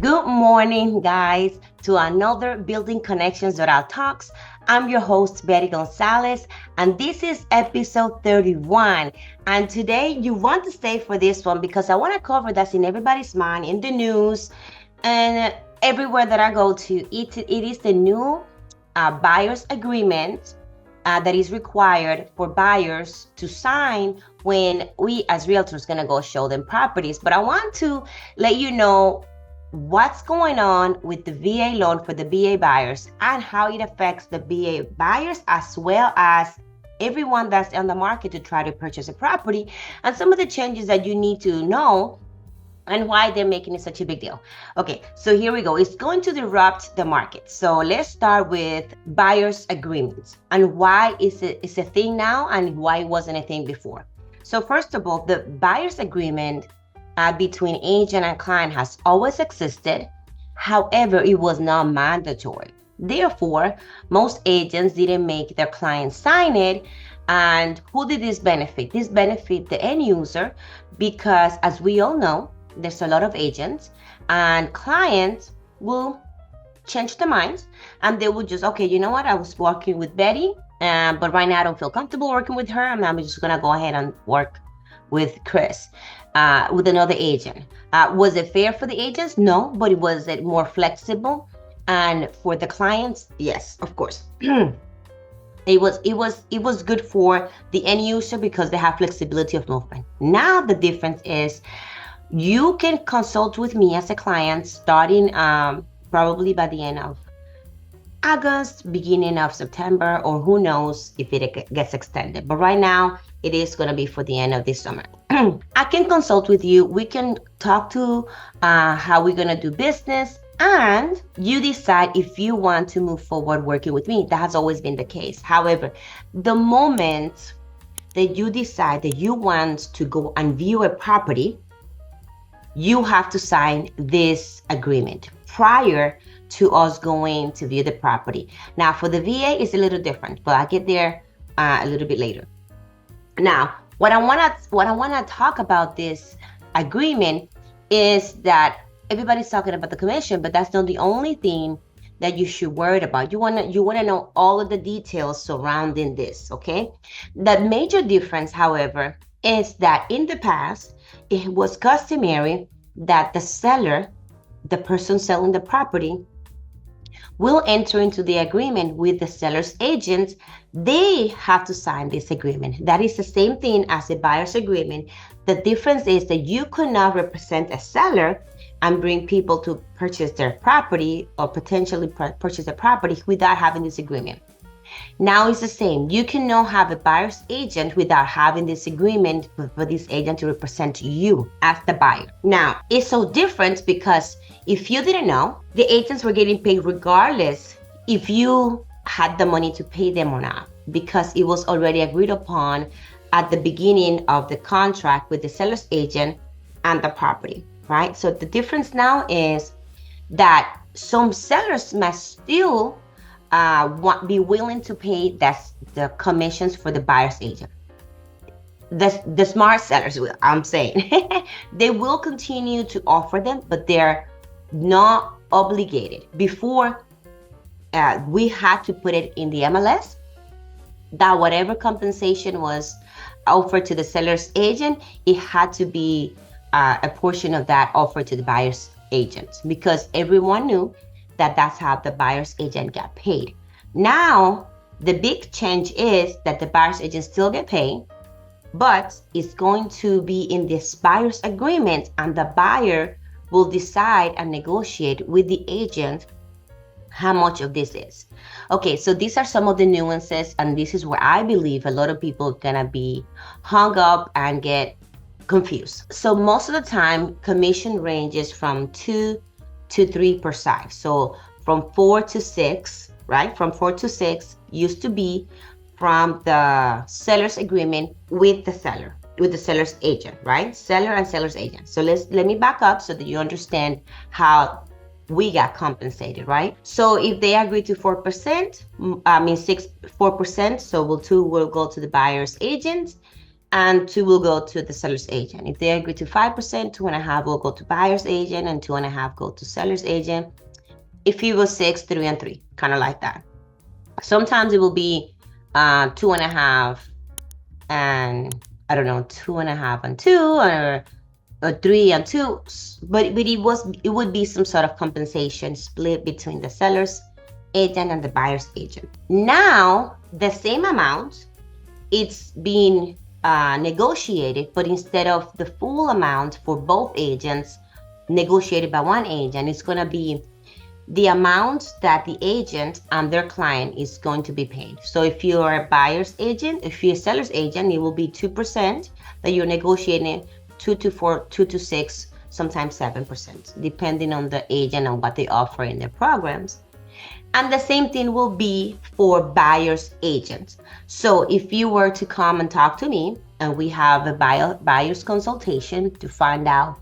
Good morning, guys, to another Building Connections Doral Talks. I'm your host, Betty Gonzalez, and this is episode 31. And today, you want to stay for this one because I want to cover that's in everybody's mind, in the news, and everywhere that I go to. It is the new buyer's agreement that is required for buyers to sign when we as realtors gonna go show them properties. But I want to let you know what's going on with the VA loan for the VA buyers and how it affects the VA buyers as well as everyone that's on the market to try to purchase a property, and some of the changes that you need to know and why they're making it such a big deal. Okay, so here we go. It's going to disrupt the market. So let's start with buyer's agreements and why it's a thing now and why it wasn't a thing before. So first of all, the buyer's agreement between agent and client has always existed. However, it was not mandatory. Therefore, most agents didn't make their clients sign it. And who did this benefit? This benefit the end user because, as we all know, there's a lot of agents and clients will change their minds and they will just, okay, you know what? I was working with Betty, but right now I don't feel comfortable working with her. And I'm just going to go ahead and work with Chris, with another agent. Was it fair for the agents? No, but was it more flexible? And for the clients, yes, of course. It was good for the end user because they have flexibility of movement. Now the difference is you can consult with me as a client starting probably by the end of August, beginning of September, or who knows if it gets extended. But right now, it is going to be for the end of this summer. I can consult with you. We can talk to how we're going to do business, and you decide if you want to move forward working with me. That has always been the case. However, the moment that you decide that you want to go and view a property, you have to sign this agreement prior to us going to view the property. Now, for the VA, it's a little different, but I'll get there a little bit later. Now, what I want to talk about this agreement is that everybody's talking about the commission, but that's not the only thing that you should worry about. You want to know all of the details surrounding this, okay? The major difference, however, is that in the past, it was customary that the seller, the person selling the property, will enter into the agreement with the seller's agent. They have to sign this agreement. That is the same thing as a buyer's agreement. The difference is that you could not represent a seller and bring people to purchase their property or potentially purchase a property without having this agreement. Now it's the same. You cannot have a buyer's agent without having this agreement for this agent to represent you as the buyer. Now, it's so different because if you didn't know, the agents were getting paid regardless if you had the money to pay them or not, because it was already agreed upon at the beginning of the contract with the seller's agent and the property, right? So the difference now is that some sellers must still be willing to pay the commissions for the buyer's agent. The smart sellers will, I'm saying, they will continue to offer them, but they're not obligated. Before, we had to put it in the MLS that whatever compensation was offered to the seller's agent, it had to be a portion of that offered to the buyer's agent, because everyone knew that that's how the buyer's agent got paid. Now, the big change is that the buyer's agent still get paid, but it's going to be in this buyer's agreement, and the buyer will decide and negotiate with the agent how much of this is. Okay, so these are some of the nuances, and this is where I believe a lot of people are gonna be hung up and get confused. So most of the time, commission ranges from 2 to 3%. So from 4 to 6, right? From 4 to 6 used to be from the seller's agreement with the seller, with the seller's agent, right? Seller and seller's agent. So let me back up so that you understand how we got compensated, right? So if they agree to 4%, 4%, so 2 will go to the buyer's agent, and 2 will go to the seller's agent. If they agree to 5%, 2.5 will go to buyer's agent, and 2.5 go to seller's agent. If it was 6, 3, and 3, kind of like that. Sometimes it will be 2.5 and I don't know, 2.5 and 2, or 3 and 2. But it would be some sort of compensation split between the seller's agent and the buyer's agent. Now the same amount, it's being negotiated, but instead of the full amount for both agents negotiated by one agent, it's going to be the amount that the agent and their client is going to be paid. So if you're a buyer's agent, if you're a seller's agent, it will be 2% that you're negotiating, 2 to 4, 2 to 6, sometimes 7%, depending on the agent and what they offer in their programs. And the same thing will be for buyer's agents. So if you were to come and talk to me, and we have a buyer's consultation to find out,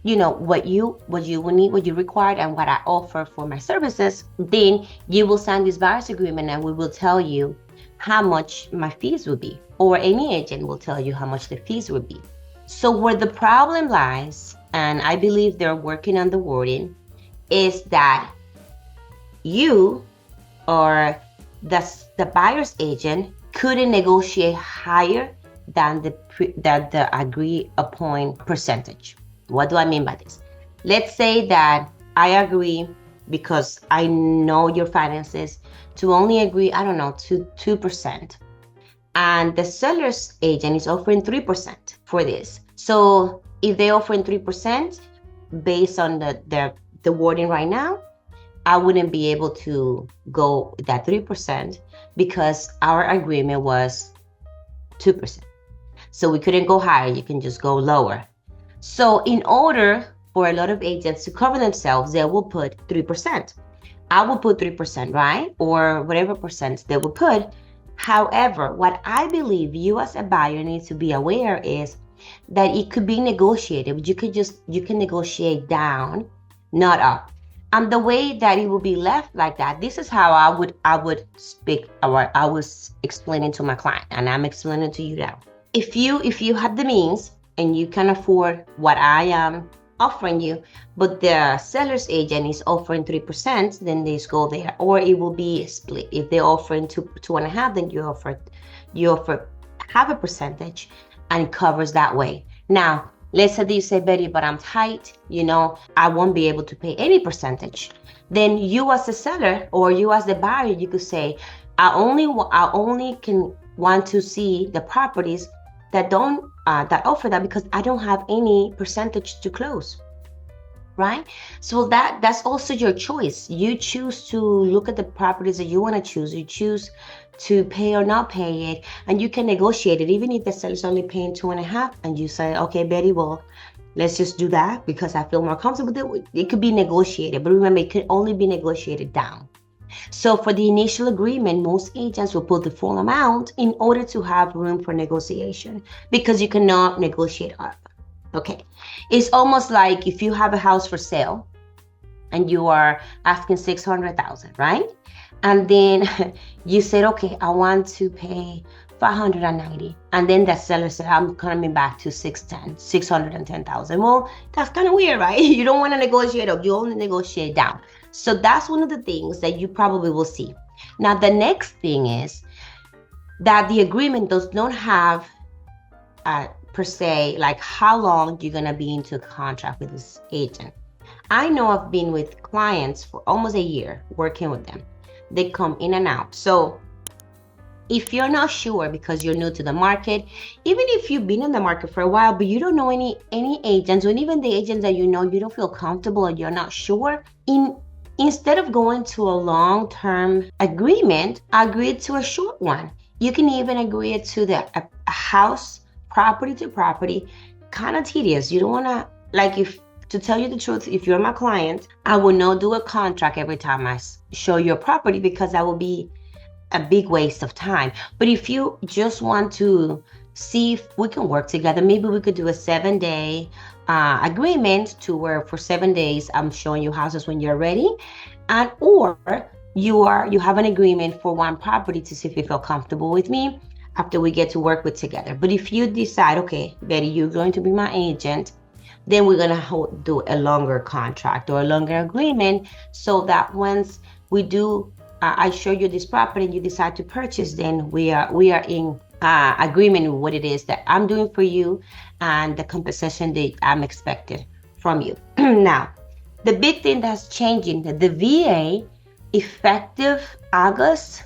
what you will need, what you require, and what I offer for my services, then you will sign this buyer's agreement, and we will tell you how much my fees will be, or any agent will tell you how much the fees will be. So where the problem lies, and I believe they're working on the wording, is that you or the buyer's agent couldn't negotiate higher than the agreed upon percentage. What do I mean by this? Let's say that I agree, because I know your finances, to only agree, I don't know, to 2%. And the seller's agent is offering 3% for this. So if they offer 3% based on the wording right now, I wouldn't be able to go that 3% because our agreement was 2%. So we couldn't go higher, you can just go lower. So in order for a lot of agents to cover themselves, they will put 3%. I will put 3%, right? Or whatever percent they will put. However, what I believe you as a buyer need to be aware is that it could be negotiated. You can negotiate down, not up. And the way that it will be left like that, this is how I would speak, or I was explaining to my client, and I'm explaining to you now. If you have the means and you can afford what I am offering you, but the seller's agent is offering 3%, then they just go there. Or it will be split. If they're offering 2.5, then you offer half a percentage, and it covers that way. Now, let's say that you say, Betty, but I'm tight, I won't be able to pay any percentage. Then you as a seller, or you as the buyer, you could say, I only can want to see the properties that don't that offer that, because I don't have any percentage to close, right? So that's also your choice. You choose to look at the properties that you want to choose. You choose to pay or not pay it, and you can negotiate it, even if the seller's only paying 2.5, and you say, okay, Betty, well, let's just do that because I feel more comfortable with it. It could be negotiated, but remember, it could only be negotiated down. So for the initial agreement, most agents will put the full amount in order to have room for negotiation, because you cannot negotiate up. Okay, it's almost like if you have a house for sale and you are asking $600,000, right? And then you said, okay, I want to pay $590, and then the seller said, I'm coming back to $610,000. Well, that's kind of weird, right? You don't want to negotiate up, you only negotiate down. So that's one of the things that you probably will see. Now, the next thing is that the agreement does not have per se, like how long you're going to be into a contract with this agent. I know I've been with clients for almost a year working with them. They come in and out. So if you're not sure because you're new to the market, even if you've been in the market for a while, but you don't know any agents, or even the agents that you don't feel comfortable, or you're not sure, instead of going to a long-term agreement, agree to a short one. You can even agree to a house, property to property, kind of tedious. You don't want to, to tell you the truth, if you're my client, I will not do a contract every time I show you a property, because that will be a big waste of time. But if you just want to see if we can work together, maybe we could do a 7-day agreement to where for 7 days I'm showing you houses when you're ready, or you have an agreement for one property to see if you feel comfortable with me, after we get to work with together. But if you decide, okay, Betty, you're going to be my agent, then we're going to do a longer contract or a longer agreement, so that once we do, I show you this property and you decide to purchase, then we are in agreement with what it is that I'm doing for you and the compensation that I'm expected from you. Now, the big thing that's changing, the VA effective August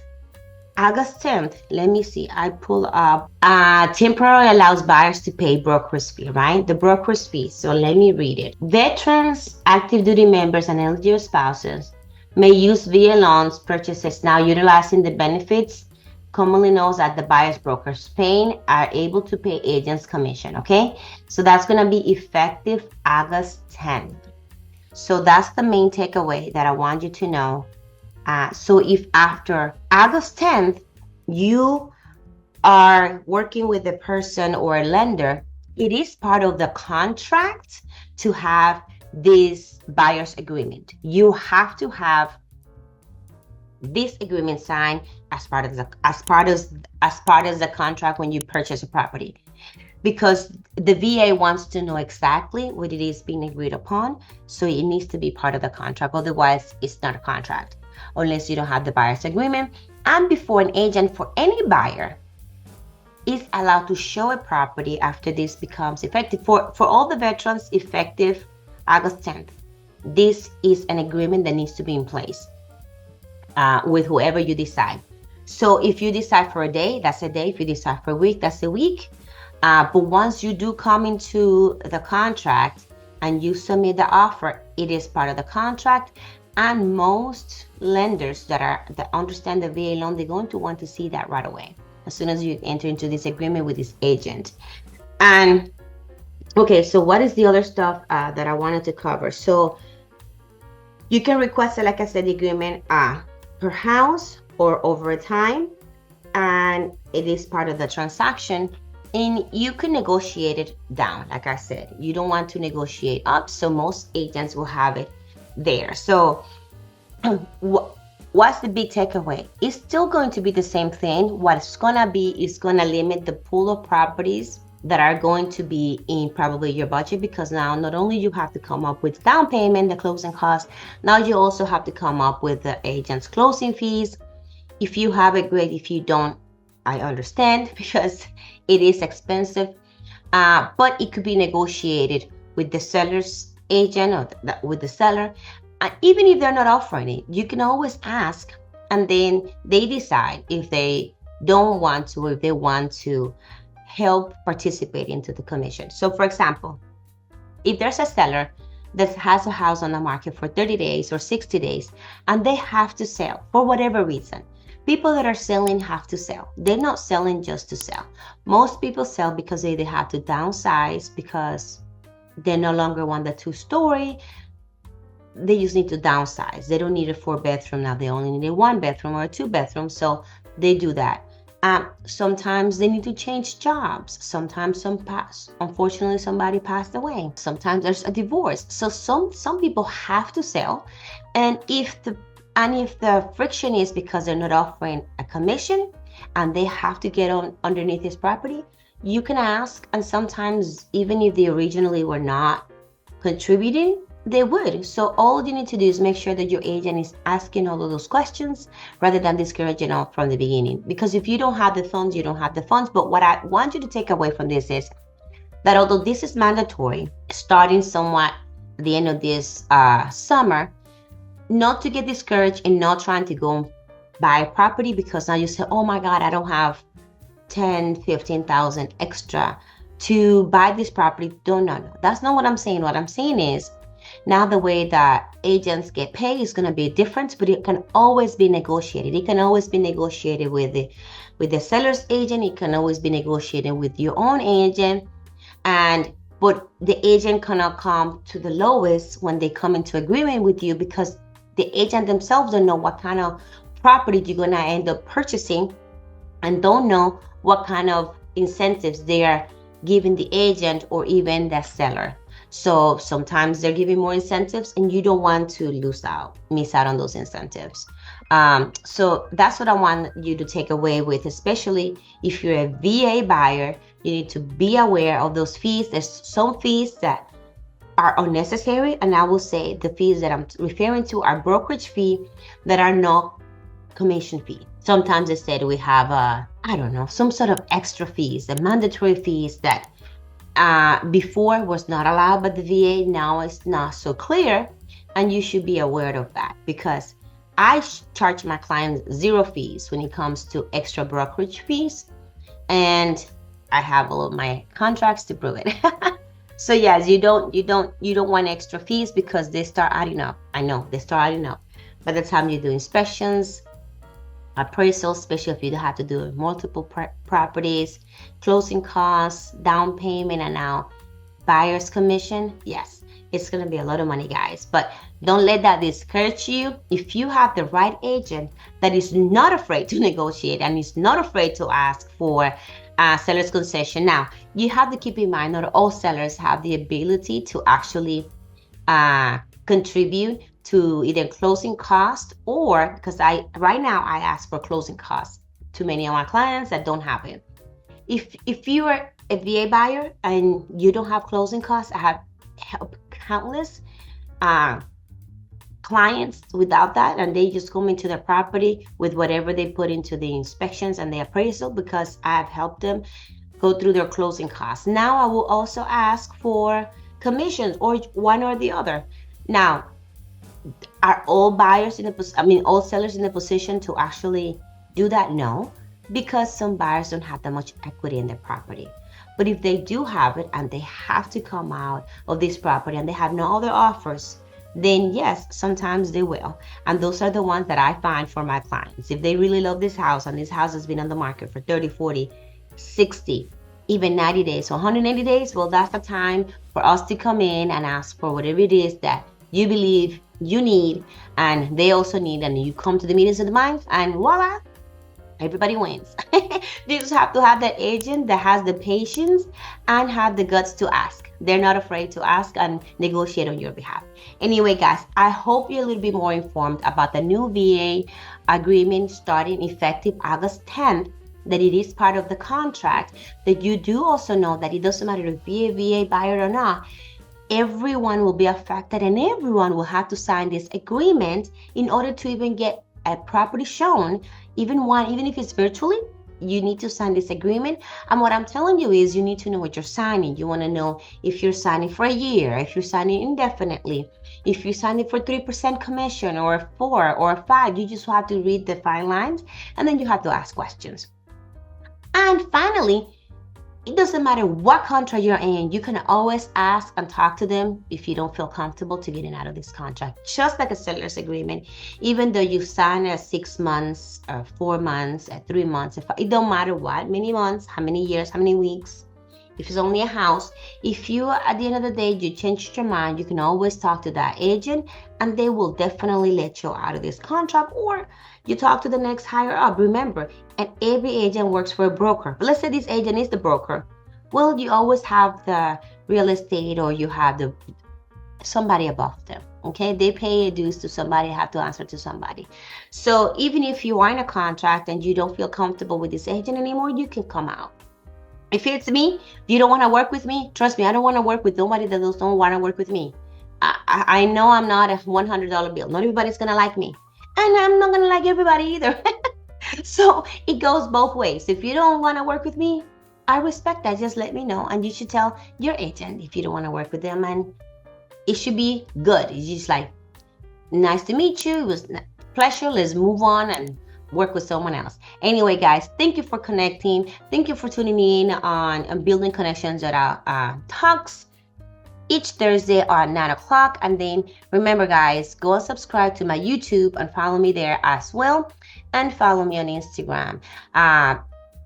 10th, let me see. I pull up. Temporarily allows buyers to pay broker's fee, right? The broker's fee. So let me read it. Veterans, active duty members, and eligible spouses may use VA loans purchases now utilizing the benefits commonly known as the buyer's broker's paying are able to pay agents commission, okay? So that's going to be effective August 10th. So that's the main takeaway that I want you to know. So if after August 10th, you are working with a person or a lender, it is part of the contract to have this buyer's agreement. You have to have this agreement signed as part of the contract when you purchase a property, because the VA wants to know exactly what it is being agreed upon. So it needs to be part of the contract. Otherwise, it's not a contract unless you don't have the buyer's agreement. And before an agent for any buyer is allowed to show a property after this becomes effective, for all the veterans, effective August 10th. This is an agreement that needs to be in place with whoever you decide. So if you decide for a day, that's a day. If you decide for a week, that's a week. But once you do come into the contract and you submit the offer, it is part of the contract. And most lenders that understand the VA loan, they're going to want to see that right away as soon as you enter into this agreement with this agent. And okay, so what is the other stuff that I wanted to cover? So you can request, like I said, the agreement per house or over time, and it is part of the transaction. And you can negotiate it down. Like I said, you don't want to negotiate up, so most agents will have it there. So what's the big takeaway? It's still going to be the same thing. What it's gonna be is gonna limit the pool of properties that are going to be in probably your budget, because now not only you have to come up with down payment, the closing costs, now you also have to come up with the agent's closing fees. If you have it, great. If you don't, I understand, because it is expensive, but it could be negotiated with the seller's agent or with the seller. Even if they're not offering it, you can always ask, and then they decide if they don't want to, or if they want to help participate into the commission. So for example, if there's a seller that has a house on the market for 30 days or 60 days, and they have to sell for whatever reason, people that are selling have to sell. They're not selling just to sell. Most people sell because they have to downsize, because they no longer want the 2-story. They just need to downsize. They don't need a 4-bedroom now. They only need a 1-bedroom or a 2-bedroom. So they do that. Sometimes they need to change jobs. Sometimes unfortunately somebody passed away. Sometimes there's a divorce. So some people have to sell. And if the friction is because they're not offering a commission and they have to get on underneath this property, you can ask. And sometimes even if they originally were not contributing, they would. So all you need to do is make sure that your agent is asking all of those questions rather than discouraging them from the beginning. Because if you don't have the funds, you don't have the funds. But what I want you to take away from this is that although this is mandatory, starting somewhat at the end of this summer, not to get discouraged and not trying to go and buy a property because now you say, oh my God, I don't have 10, 15,000 extra to buy this property. No. That's not what I'm saying. What I'm saying is, now the way that agents get paid is going to be different, but it can always be negotiated. It can always be negotiated with the seller's agent. It can always be negotiated with your own agent. But the agent cannot come to the lowest when they come into agreement with you, because the agent themselves don't know what kind of property you're going to end up purchasing and don't know what kind of incentives they are giving the agent or even the seller. So sometimes they're giving more incentives and you don't want to miss out on those incentives. So that's what I want you to take away with, especially if you're a VA buyer. You need to be aware of those fees. There's some fees that are unnecessary, and I will say the fees that I'm referring to are brokerage fee that are not commission fee. Sometimes they said we have I don't know, some sort of extra fees, the mandatory fees that before was not allowed by the VA. Now it's not so clear, and you should be aware of that, because I charge my clients zero fees when it comes to extra brokerage fees, and I have all of my contracts to prove it. So yes, you don't want extra fees because they start adding up. I know they start adding up. By the time you do inspections, appraisal, especially if you have to do multiple properties, closing costs, down payment, and now buyer's commission. Yes, it's going to be a lot of money, guys. But don't let that discourage you. If you have the right agent that is not afraid to negotiate and is not afraid to ask for seller's concession. Now, you have to keep in mind not all sellers have the ability to actually contribute to either closing cost, or because right now I ask for closing costs to many of my clients that don't have it. If you are a VA buyer and you don't have closing costs, I have helped countless clients without that, and they just come into their property with whatever they put into the inspections and the appraisal, because I have helped them go through their closing costs. Now I will also ask for commissions, or one or the other. Now, are all buyers all sellers in a position to actually do that? No, because some buyers don't have that much equity in their property. But if they do have it and they have to come out of this property and they have no other offers, then yes, sometimes they will. And those are the ones that I find for my clients. If they really love this house and this house has been on the market for 30, 40, 60, even 90 days, so 180 days, well, that's the time for us to come in and ask for whatever it is that you believe you need and they also need, and you come to the meetings of the minds, and voila, everybody wins. You just have to have that agent that has the patience and have the guts to ask. They're not afraid to ask and negotiate on your behalf. Anyway, guys, I hope you're a little bit more informed about the new VA agreement starting effective August 10th, that it is part of the contract, that you do also know that it doesn't matter if you're a VA buyer or not, everyone will be affected and everyone will have to sign this agreement in order to even get a property shown, even if it's virtually. You need to sign this agreement. And what I'm telling you is you need to know what you're signing. You want to know if you're signing for a year, if you're signing indefinitely, if you're signing for 3% commission or 4 or 5. You just have to read the fine lines, and then you have to ask questions. And finally, it doesn't matter what contract you're in, you can always ask and talk to them if you don't feel comfortable to getting out of this contract. Just like a seller's agreement, even though you sign a 6 months or 4 months or 3 months, it don't matter what, many months, how many years, how many weeks, if it's only a house, if you, at the end of the day, you change your mind, you can always talk to that agent and they will definitely let you out of this contract, or you talk to the next higher up. Remember, and every agent works for a broker. But let's say this agent is the broker. Well, you always have the real estate, or you have somebody above them. Okay, they pay dues to somebody, have to answer to somebody. So even if you are in a contract and you don't feel comfortable with this agent anymore, you can come out. If it's me, if you don't want to work with me, trust me, I don't want to work with nobody that don't want to work with me. I know I'm not a $100 bill. Not everybody's going to like me. And I'm not going to like everybody either. So it goes both ways. If you don't want to work with me, I respect that. Just let me know. And you should tell your agent if you don't want to work with them. And it should be good. It's just like, nice to meet you. It was a pleasure. Let's move on and work with someone else. Anyway, guys, thank you for connecting. Thank you for tuning in on Building Connections at our talks each Thursday at 9 o'clock. And then remember, guys, go and subscribe to my YouTube and follow me there as well. And follow me on Instagram.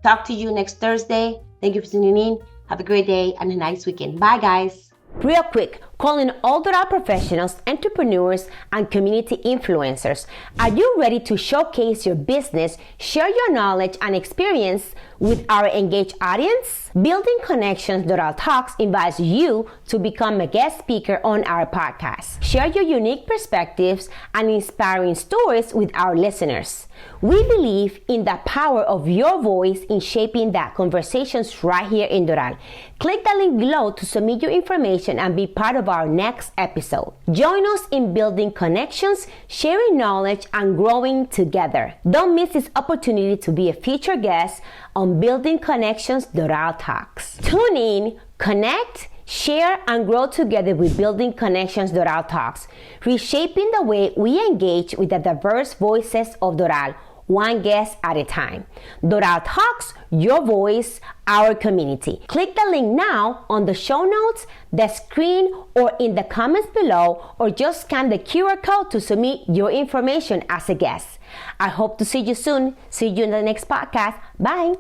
Talk to you next Thursday. Thank you for tuning in. Have a great day and a nice weekend. Bye, guys. Real quick, calling all Doral professionals, entrepreneurs, and community influencers. Are you ready to showcase your business, share your knowledge and experience with our engaged audience? Building Connections Doral Talks invites you to become a guest speaker on our podcast. Share your unique perspectives and inspiring stories with our listeners. We believe in the power of your voice in shaping the conversations right here in Doral. Click the link below to submit your information and be part of our next episode. Join us in building connections, sharing knowledge, and growing together. Don't miss this opportunity to be a featured guest on Building Connections Doral Talks. Tune in, connect, share, and grow together with Building Connections Doral Talks, reshaping the way we engage with the diverse voices of Doral, one guest at a time. Doral Talks, your voice, our community. Click the link now on the show notes, the screen, or in the comments below, or just scan the QR code to submit your information as a guest. I hope to see you soon. See you in the next podcast. Bye.